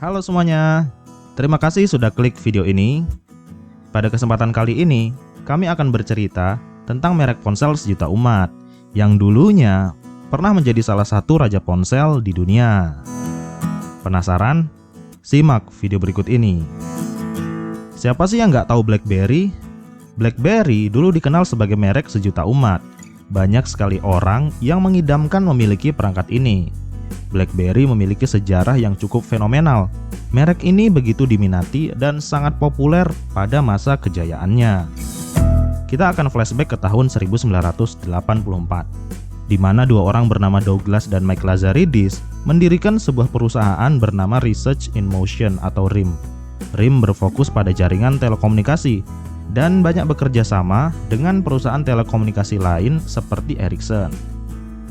Halo semuanya, terima kasih sudah klik video ini. Pada kesempatan kali ini, kami akan bercerita tentang merek ponsel sejuta umat yang dulunya pernah menjadi salah satu raja ponsel di dunia. Penasaran? Simak video berikut ini. Siapa sih yang nggak tahu BlackBerry? BlackBerry dulu dikenal sebagai merek sejuta umat. Banyak sekali orang yang mengidamkan memiliki perangkat ini. BlackBerry memiliki sejarah yang cukup fenomenal. Merek ini begitu diminati dan sangat populer pada masa kejayaannya. Kita akan flashback ke tahun 1984, di mana dua orang bernama Douglas dan Mike Lazaridis mendirikan sebuah perusahaan bernama Research in Motion atau RIM. RIM berfokus pada jaringan telekomunikasi dan banyak bekerja sama dengan perusahaan telekomunikasi lain seperti Ericsson.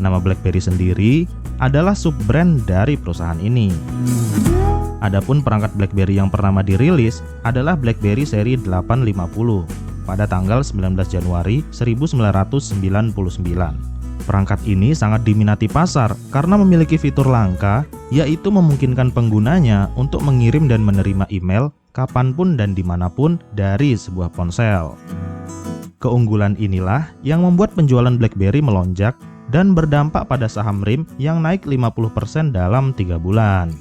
Nama BlackBerry sendiri adalah sub-brand dari perusahaan ini. Adapun perangkat BlackBerry yang pertama dirilis adalah BlackBerry seri 850 pada tanggal 19 Januari 1999. Perangkat ini sangat diminati pasar karena memiliki fitur langka, yaitu memungkinkan penggunanya untuk mengirim dan menerima email kapanpun dan dimanapun dari sebuah ponsel. Keunggulan inilah yang membuat penjualan BlackBerry melonjak dan berdampak pada saham RIM yang naik 50% dalam 3 bulan.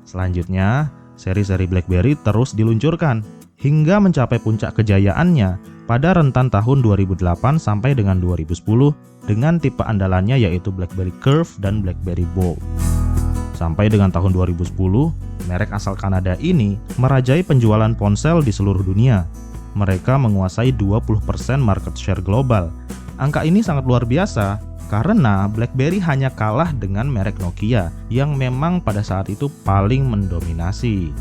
Selanjutnya, seri-seri BlackBerry terus diluncurkan hingga mencapai puncak kejayaannya pada rentan tahun 2008 sampai dengan 2010 dengan tipe andalannya yaitu BlackBerry Curve dan BlackBerry Bold. Sampai dengan tahun 2010, merek asal Kanada ini merajai penjualan ponsel di seluruh dunia. Mereka menguasai 20% market share global. Angka ini sangat luar biasa karena BlackBerry hanya kalah dengan merek Nokia yang memang pada saat itu paling mendominasi.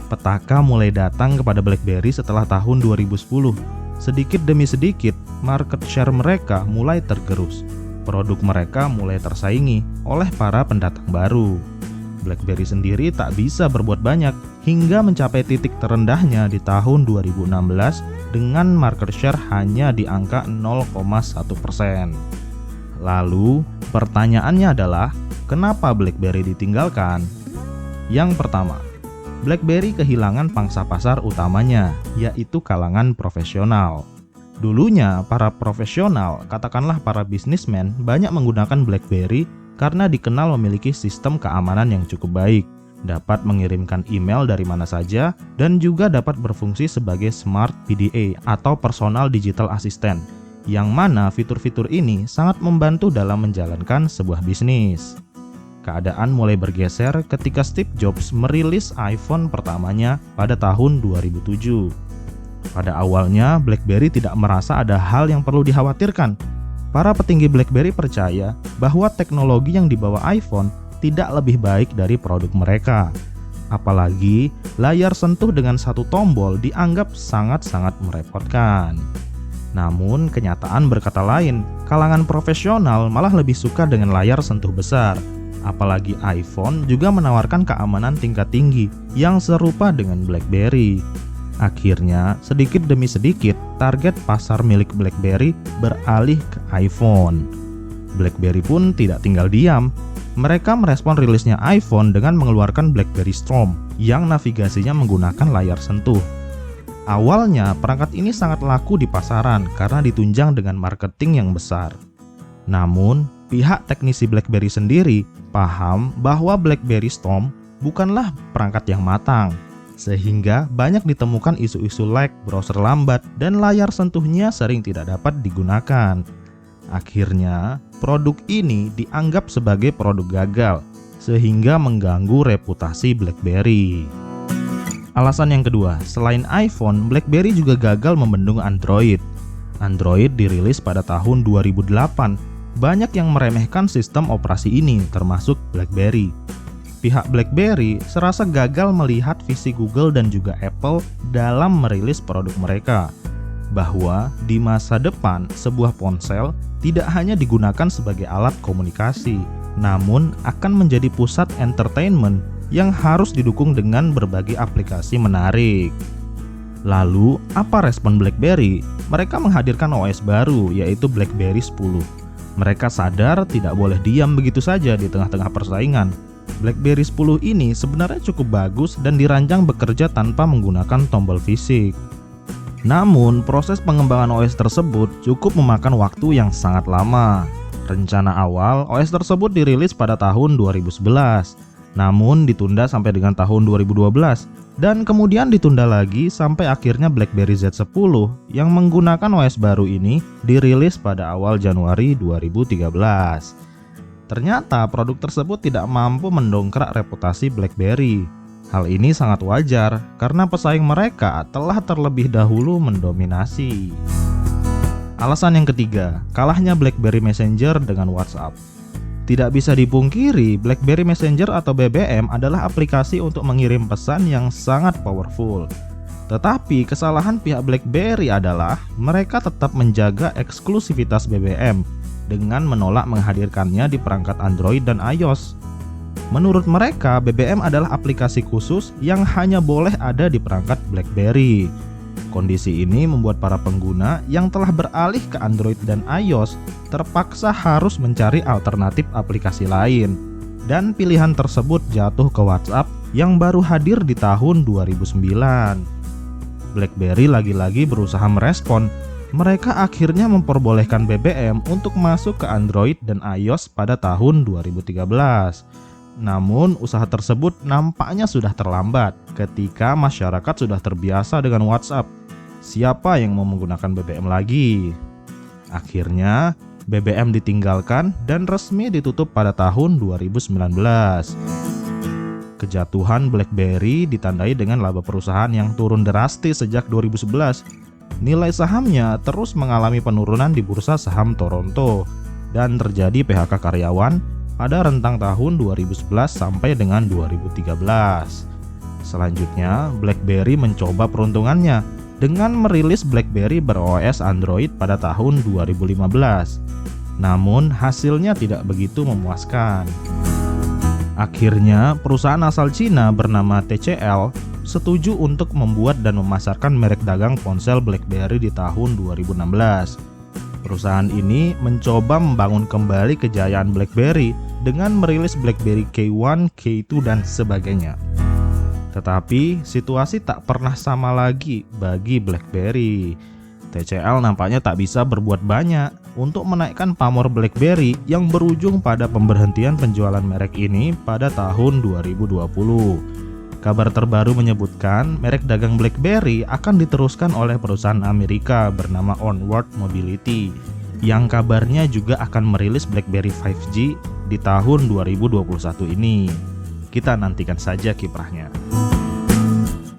Petaka mulai datang kepada BlackBerry setelah tahun 2010. Sedikit demi sedikit, market share mereka mulai tergerus. Produk mereka mulai tersaingi oleh para pendatang baru. BlackBerry sendiri tak bisa berbuat banyak hingga mencapai titik terendahnya di tahun 2016 dengan market share hanya di angka 0,1%. Lalu, pertanyaannya adalah, kenapa BlackBerry ditinggalkan? Yang pertama, BlackBerry kehilangan pangsa pasar utamanya, yaitu kalangan profesional. Dulunya, para profesional, katakanlah para bisnismen, banyak menggunakan BlackBerry karena dikenal memiliki sistem keamanan yang cukup baik, dapat mengirimkan email dari mana saja, dan juga dapat berfungsi sebagai Smart PDA atau Personal Digital Assistant, yang mana fitur-fitur ini sangat membantu dalam menjalankan sebuah bisnis. Keadaan mulai bergeser ketika Steve Jobs merilis iPhone pertamanya pada tahun 2007. Pada awalnya, BlackBerry tidak merasa ada hal yang perlu dikhawatirkan. Para petinggi BlackBerry percaya bahwa teknologi yang dibawa iPhone tidak lebih baik dari produk mereka. Apalagi, layar sentuh dengan satu tombol dianggap sangat-sangat merepotkan. Namun, kenyataan berkata lain, kalangan profesional malah lebih suka dengan layar sentuh besar. Apalagi iPhone juga menawarkan keamanan tingkat tinggi yang serupa dengan BlackBerry. Akhirnya, sedikit demi sedikit, target pasar milik BlackBerry beralih ke iPhone. BlackBerry pun tidak tinggal diam. Mereka merespon rilisnya iPhone dengan mengeluarkan BlackBerry Storm yang navigasinya menggunakan layar sentuh. Awalnya, perangkat ini sangat laku di pasaran karena ditunjang dengan marketing yang besar. Namun, pihak teknisi BlackBerry sendiri paham bahwa BlackBerry Storm bukanlah perangkat yang matang, sehingga banyak ditemukan isu-isu lag, browser lambat, dan layar sentuhnya sering tidak dapat digunakan. Akhirnya, produk ini dianggap sebagai produk gagal, sehingga mengganggu reputasi BlackBerry. Alasan yang kedua, selain iPhone, BlackBerry juga gagal membendung Android. Android dirilis pada tahun 2008. Banyak yang meremehkan sistem operasi ini, termasuk BlackBerry. Pihak BlackBerry serasa gagal melihat visi Google dan juga Apple dalam merilis produk mereka, bahwa di masa depan sebuah ponsel tidak hanya digunakan sebagai alat komunikasi, namun akan menjadi pusat entertainment yang harus didukung dengan berbagai aplikasi menarik. Lalu, apa respon BlackBerry? Mereka menghadirkan OS baru, yaitu BlackBerry 10. Mereka sadar tidak boleh diam begitu saja di tengah-tengah persaingan. BlackBerry 10 ini sebenarnya cukup bagus dan dirancang bekerja tanpa menggunakan tombol fisik. Namun, proses pengembangan OS tersebut cukup memakan waktu yang sangat lama. Rencana awal, OS tersebut dirilis pada tahun 2011, namun ditunda sampai dengan tahun 2012, dan kemudian ditunda lagi sampai akhirnya BlackBerry Z10 yang menggunakan OS baru ini dirilis pada awal Januari 2013. Ternyata produk tersebut tidak mampu mendongkrak reputasi BlackBerry. Hal ini sangat wajar karena pesaing mereka telah terlebih dahulu mendominasi. Alasan yang ketiga, kalahnya BlackBerry Messenger dengan WhatsApp. Tidak bisa dipungkiri, BlackBerry Messenger atau BBM adalah aplikasi untuk mengirim pesan yang sangat powerful. Tetapi kesalahan pihak BlackBerry adalah mereka tetap menjaga eksklusivitas BBM dengan menolak menghadirkannya di perangkat Android dan iOS. Menurut mereka, BBM adalah aplikasi khusus yang hanya boleh ada di perangkat BlackBerry. Kondisi ini membuat para pengguna yang telah beralih ke Android dan iOS terpaksa harus mencari alternatif aplikasi lain. Dan pilihan tersebut jatuh ke WhatsApp yang baru hadir di tahun 2009. BlackBerry lagi-lagi berusaha merespon. Mereka akhirnya memperbolehkan BBM untuk masuk ke Android dan iOS pada tahun 2013. Namun, usaha tersebut nampaknya sudah terlambat ketika masyarakat sudah terbiasa dengan WhatsApp. Siapa yang mau menggunakan BBM lagi? Akhirnya, BBM ditinggalkan dan resmi ditutup pada tahun 2019. Kejatuhan BlackBerry ditandai dengan laba perusahaan yang turun drastis sejak 2011. Nilai sahamnya terus mengalami penurunan di bursa saham Toronto dan terjadi PHK karyawan pada rentang tahun 2011 sampai dengan 2013. Selanjutnya, BlackBerry mencoba peruntungannya dengan merilis BlackBerry ber-OS Android pada tahun 2015. Namun, hasilnya tidak begitu memuaskan. Akhirnya, perusahaan asal Cina bernama TCL setuju untuk membuat dan memasarkan merek dagang ponsel BlackBerry di tahun 2016. Perusahaan ini mencoba membangun kembali kejayaan BlackBerry dengan merilis BlackBerry K1, K2, dan sebagainya. Tetapi situasi tak pernah sama lagi bagi BlackBerry. TCL nampaknya tak bisa berbuat banyak untuk menaikkan pamor BlackBerry yang berujung pada pemberhentian penjualan merek ini pada tahun 2020. Kabar terbaru menyebutkan merek dagang BlackBerry akan diteruskan oleh perusahaan Amerika bernama Onward Mobility yang kabarnya juga akan merilis BlackBerry 5G di tahun 2021 ini. Kita nantikan saja kiprahnya.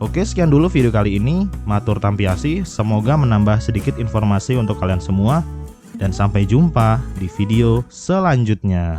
Oke, sekian dulu video kali ini. Matur tampiasi, semoga menambah sedikit informasi untuk kalian semua dan sampai jumpa di video selanjutnya.